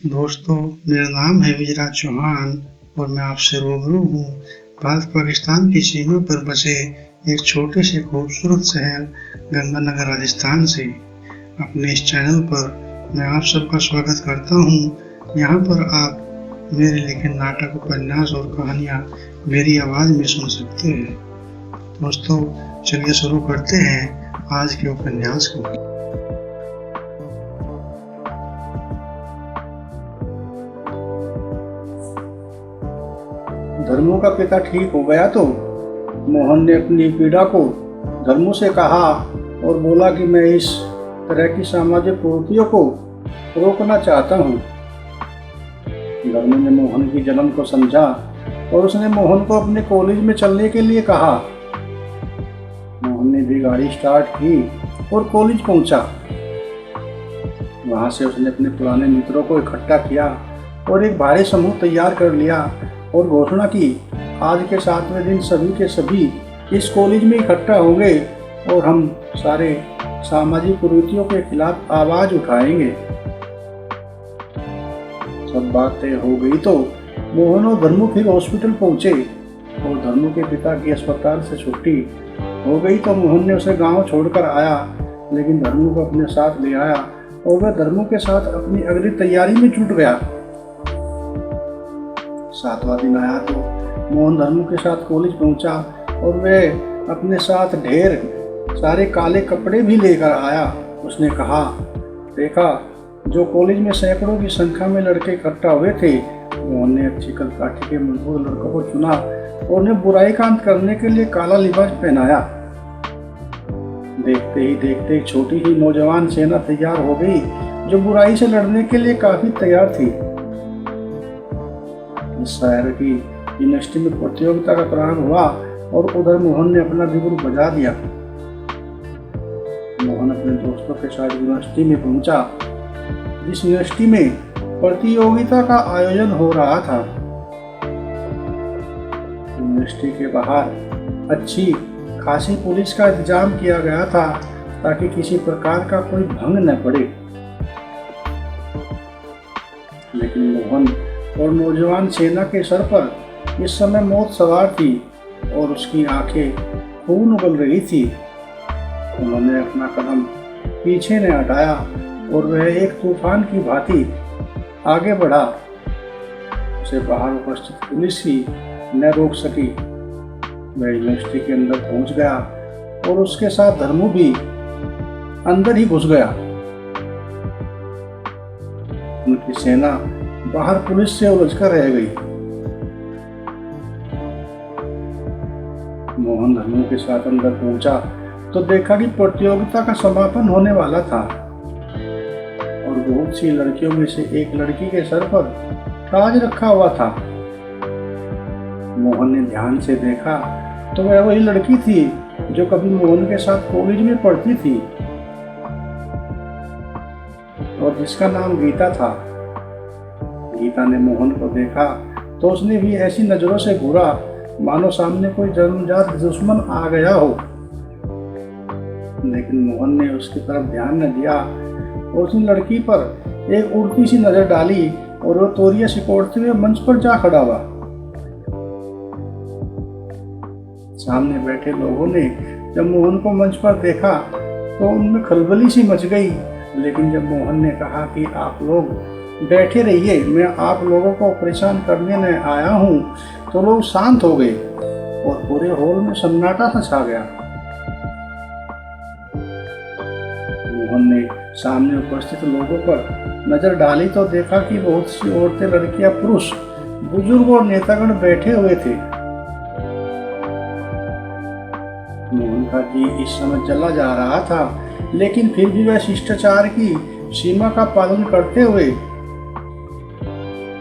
दोस्तों, मेरा नाम है विजयराज चौहान और मैं आपसे रूबरू हूँ भारत-पाकिस्तान की सीमा पर बसे एक छोटे से खूबसूरत शहर गंगानगर, राजस्थान से। अपने इस चैनल पर मैं आप सबका स्वागत करता हूँ। यहाँ पर आप मेरे लिखे नाटक, उपन्यास और कहानियाँ मेरी आवाज़ में सुन सकते हैं। दोस्तों, चलिए शुरू करते हैं आज के उपन्यास को। धर्मू का पिता ठीक हो गया तो मोहन ने अपनी पीड़ा को धर्मू से कहा और बोला कि मैं इस तरह की सामाजिक कुरीतियों को रोकना चाहता हूँ। धर्मू ने मोहन की जलन को समझा और उसने मोहन को अपने कॉलेज में चलने के लिए कहा। मोहन ने भी गाड़ी स्टार्ट की और कॉलेज पहुंचा। वहां से उसने अपने पुराने मित्रों को इकट्ठा किया और एक भारी समूह तैयार कर लिया और घोषणा की, आज के 7वें दिन सभी के सभी इस कॉलेज में इकट्ठा होंगे और हम सारे सामाजिक कुरीतियों के खिलाफ आवाज उठाएंगे। सब बात तय हो गई तो मोहन और धर्मू फिर हॉस्पिटल पहुंचे और धर्मू के पिता की अस्पताल से छुट्टी हो गई तो मोहन ने उसे गांव छोड़कर आया, लेकिन धर्मू को अपने साथ ले आया और वह धर्मू के साथ अपनी अगली तैयारी में जुट गया। 7वां दिन आया तो मोहन धर्मू के साथ कॉलेज पहुंचा और वह अपने साथ ढेर सारे काले कपड़े भी लेकर आया। उसने कहा, देखा, जो कॉलेज में सैकड़ों की संख्या में लड़के इकट्ठा हुए थे, मोहन ने अच्छी कदकाठी के मजबूत लड़कों को चुना और उन्हें बुराई का अंत करने के लिए काला लिबास पहनाया। देखते ही देखते छोटी ही नौजवान सेना तैयार हो गई जो बुराई से लड़ने के लिए काफी तैयार थी। इस शहर की यूनिवर्सिटी में प्रतियोगिता का प्रारंभ हुआ और उधर मोहन ने अपना बिगुल बजा दिया। मोहन अपने दोस्तों के साथ यूनिवर्सिटी में पहुंचा, जिस यूनिवर्सिटी में प्रतियोगिता का आयोजन हो रहा था। यूनिवर्सिटी के बाहर अच्छी खासी पुलिस का इंतजाम किया गया था ताकि किसी प्रकार का कोई भंग न पड़े। लेकिन मोहन और नौजवान सेना के सर पर इस समय मौत सवार थी और उसकी आंखें खून उगल रही थी। उन्होंने अपना कदम पीछे न हटाया और वह एक तूफान की भांति आगे बढ़ा। उसे बाहर उपस्थित पुलिस ही न रोक सकी। वह यूनिवर्सिटी के अंदर पहुंच गया और उसके साथ धर्मू भी अंदर ही घुस गया। उनकी सेना बाहर पुलिस से उलझकर रह गई। मोहन धर्मू के साथ अंदर पहुंचा तो देखा कि प्रतियोगिता का समापन होने वाला था और बहुत सी लड़कियों में से एक लड़की के सर पर ताज रखा हुआ था। मोहन ने ध्यान से देखा तो वह वही लड़की थी जो कभी मोहन के साथ कॉलेज में पढ़ती थी और जिसका नाम गीता था। गीता ने मोहन को देखा तो उसने भी ऐसी नजरों से घूरा मानो सामने कोई जन्मजात दुश्मन आ गया हो। लेकिन मोहन ने उसकी तरफ ध्यान न दिया और उसने लड़की पर एक उड़ती सी नजर डाली और वो तोरिया सिकोड़ते हुए मंच पर जा खड़ा हुआ। सामने बैठे लोगों ने जब मोहन को मंच पर देखा तो उनमें खलबली सी मच गई। लेकिन जब मोहन ने कहा कि आप लोग बैठे रहिए, मैं आप लोगों को परेशान करने न आया हूँ, तो लोग शांत हो गए और पूरे हॉल में सन्नाटा सा छा गया। मोहन ने सामने उपस्थित लोगों पर नजर डाली तो देखा कि बहुत सी औरतें, लड़कियां, पुरुष, बुजुर्ग और नेतागण बैठे हुए थे। मोहन का जी इस समय चला जा रहा था, लेकिन फिर भी वह शिष्टाचार की सीमा का पालन करते हुए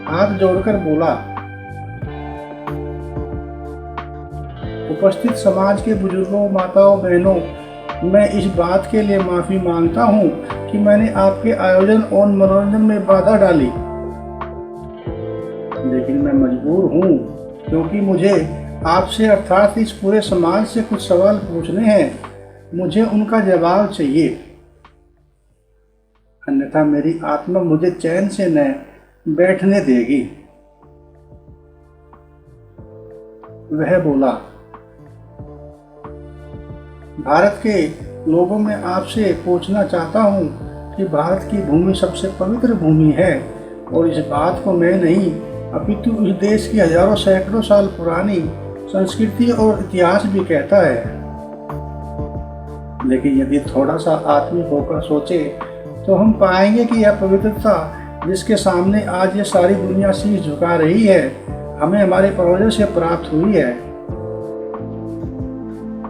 हाथ जोड़कर बोला, उपस्थित समाज के बुजुर्गों, माताओं, बहनों, मैं इस बात के लिए माफी मांगता हूँ कि मैंने आपके आयोजन और मनोरंजन में बाधा डाली। लेकिन मैं मजबूर हूँ क्योंकि मुझे आपसे अर्थात इस पूरे समाज से कुछ सवाल पूछने हैं। मुझे उनका जवाब चाहिए, अन्यथा मेरी आत्मा मुझे चैन से न बैठने देगी। वह बोला, भारत के लोगों में आपसे पूछना चाहता हूँ कि भारत की भूमि सबसे पवित्र भूमि है, और इस बात को मैं नहीं अपितु इस देश की हजारों सैकड़ों साल पुरानी संस्कृति और इतिहास भी कहता है। लेकिन यदि थोड़ा सा आत्मिक होकर सोचे तो हम पाएंगे कि यह पवित्रता जिसके सामने आज ये सारी दुनिया शीश झुका रही है, हमें हमारे पूर्वजों से प्राप्त हुई है,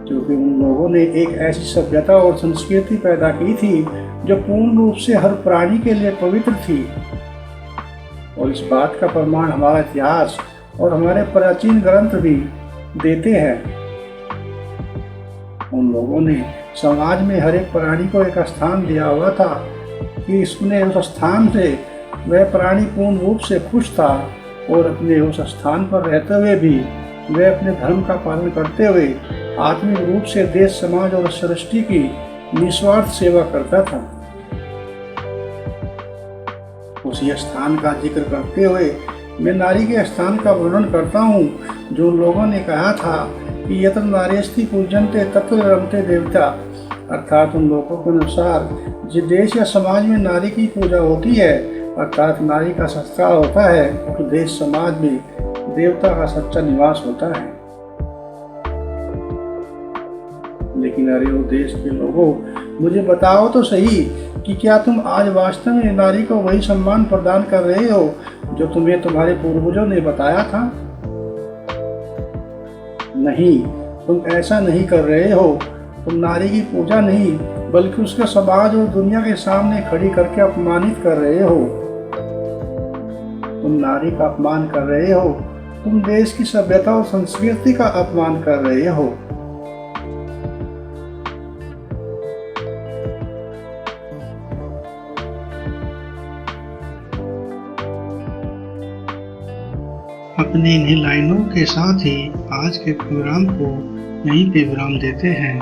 क्योंकि उन लोगों ने एक ऐसी सभ्यता और संस्कृति पैदा की थी जो पूर्ण रूप से हर प्राणी के लिए पवित्र थी। और इस बात का प्रमाण हमारा इतिहास और हमारे प्राचीन ग्रंथ भी देते हैं। उन लोगों ने समाज में हर एक प्राणी को एक स्थान दिया हुआ था कि इसने उस स्थान से वह प्राणी पूर्ण रूप से खुश था, और अपने उस स्थान पर रहते हुए भी वह अपने धर्म का पालन करते हुए आत्मिक रूप से देश, समाज और सृष्टि की निस्वार्थ सेवा करता था। उसी स्थान का जिक्र करते हुए मैं नारी के स्थान का वर्णन करता हूँ, जो लोगों ने कहा था कि यत्र नारेस्ति पूजन्ते तत्र रमते देवता, अर्थात उन लोगों के अनुसार जिस देश या समाज में नारी की पूजा होती है, अर्थात नारी का संस्कार होता है, उस देश समाज में देवता का सच्चा निवास होता है। लेकिन अरे वो देश के लोगों, मुझे बताओ तो सही कि क्या तुम आज वास्तव में नारी को वही सम्मान प्रदान कर रहे हो जो तुम्हें तुम्हारे पूर्वजों ने बताया था? नहीं, तुम ऐसा नहीं कर रहे हो। तुम नारी की पूजा नहीं बल्कि उसके समाज और दुनिया के सामने खड़ी करके अपमानित कर रहे हो। तुम नारी का अपमान कर रहे हो। तुम देश की सभ्यता और संस्कृति का अपमान कर रहे हो। अपनी इन्हीं लाइनों के साथ ही आज के प्रोग्राम को यहीं पे विराम देते हैं।